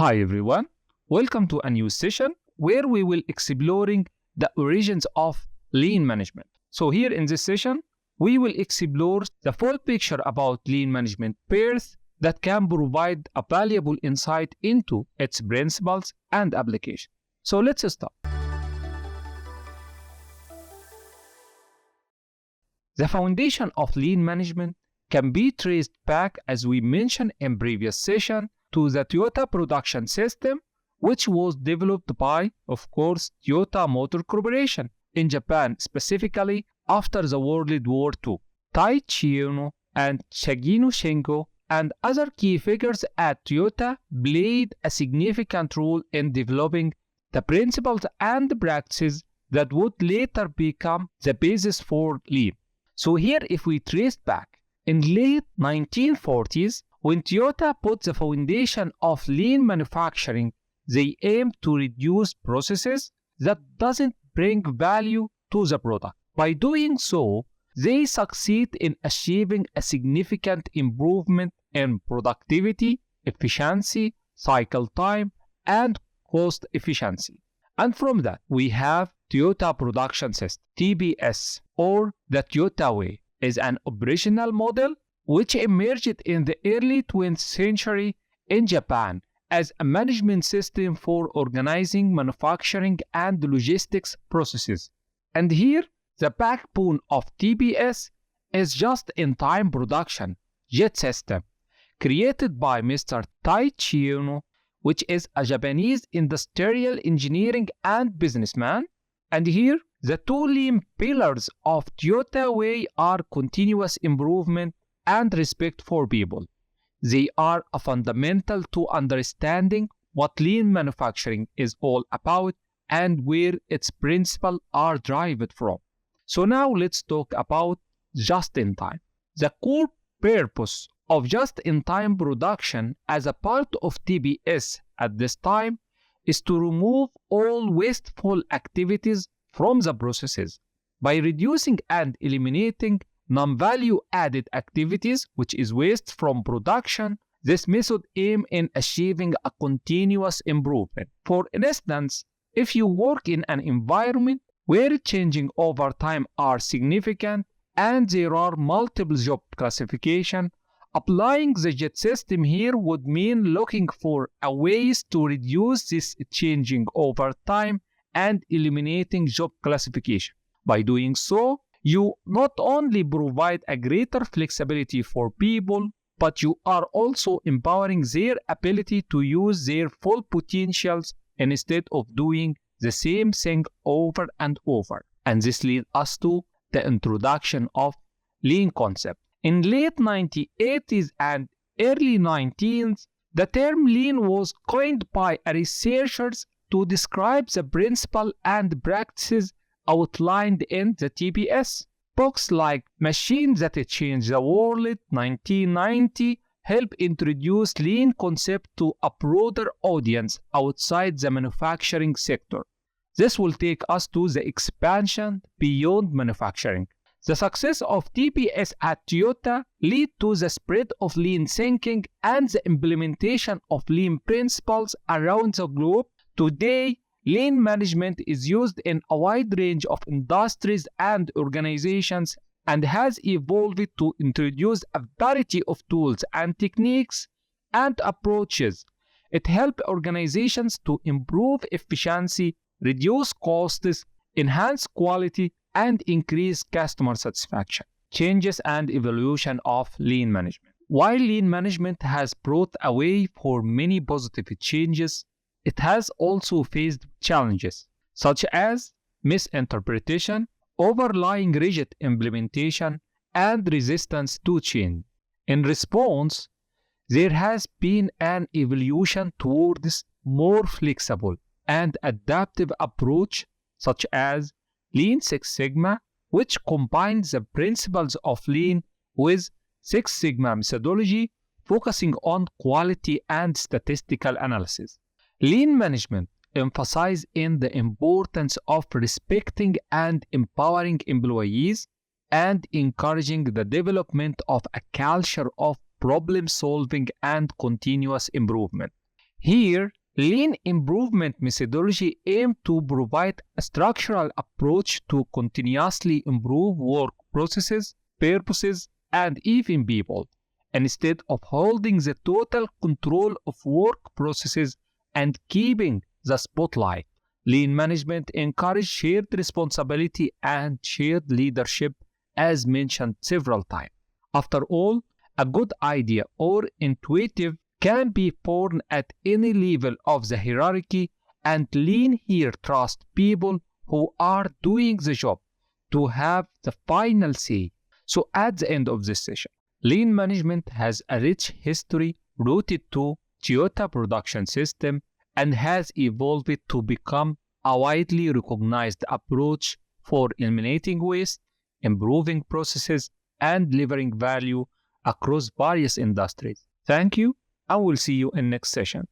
Hi everyone, welcome to a new session where we will exploring the origins of lean management. So here in this session, we will explore the full picture about lean management birth that can provide a valuable insight into its principles and application. So let's start. The foundation of lean management can be traced back, as we mentioned in previous session, to the Toyota production system, which was developed by, of course, Toyota Motor Corporation in Japan, specifically after the World War II. Taiichi Ohno and Shigeno Shingo and other key figures at Toyota played a significant role in developing the principles and practices that would later become the basis for lean. So here, if we trace back, in late 1940s, when Toyota put the foundation of lean manufacturing, they aimed to reduce processes that doesn't bring value to the product. By doing so, they succeed in achieving a significant improvement in productivity, efficiency, cycle time, and cost efficiency. And from that, we have Toyota Production System, TPS, or the Toyota Way, is an operational model which emerged in the early 20th century in Japan as a management system for organizing manufacturing and logistics processes. And here, the backbone of TPS is just-in-time production jet system created by Mr. Taiichi Ohno, which is a Japanese industrial engineering and businessman. And here, the two lean pillars of Toyota Way are continuous improvement and respect for people. They are a fundamental to understanding what lean manufacturing is all about and where its principles are derived from. So now let's talk about just-in-time. The core purpose of just-in-time production as a part of TPS at this time is to remove all wasteful activities from the processes by reducing and eliminating non-value added activities, which is waste from production. This method aims in achieving a continuous improvement. For instance, if you work in an environment where changing over time are significant and there are multiple job classifications, applying the JET system here would mean looking for a ways to reduce this changing over time and eliminating job classification. By doing so, you not only provide a greater flexibility for people, but you are also empowering their ability to use their full potentials instead of doing the same thing over and over. And this leads us to the introduction of lean concept. In late 1980s and early 19th, the term lean was coined by researchers to describe the principle and practices outlined in the TPS. Books like Machines That Change the World 1990 help introduce lean concept to a broader audience outside the manufacturing sector. This will take us to the expansion beyond manufacturing. The success of TPS at Toyota led to the spread of lean thinking and the implementation of lean principles around the globe. Today, lean management is used in a wide range of industries and organizations and has evolved to introduce a variety of tools and techniques and approaches. It helps organizations to improve efficiency, reduce costs, enhance quality, and increase customer satisfaction. Changes and evolution of lean management. While lean management has brought a way for many positive changes, it has also faced challenges, such as misinterpretation, overlying rigid implementation, and resistance to change. In response, there has been an evolution towards more flexible and adaptive approach, such as Lean Six Sigma, which combines the principles of Lean with Six Sigma methodology, focusing on quality and statistical analysis. Lean management emphasizes the importance of respecting and empowering employees and encouraging the development of a culture of problem solving and continuous improvement. Here, lean improvement methodology aims to provide a structural approach to continuously improve work processes, purposes, and even people, instead of holding the total control of work processes and keeping the spotlight. Lean management encourages shared responsibility and shared leadership, as mentioned several times. After all, a good idea or intuitive can be born at any level of the hierarchy, and lean here trusts people who are doing the job to have the final say. So at the end of this session, lean management has a rich history rooted to Toyota production system and has evolved to become a widely recognized approach for eliminating waste, improving processes, and delivering value across various industries. Thank you, and we'll see you in next session.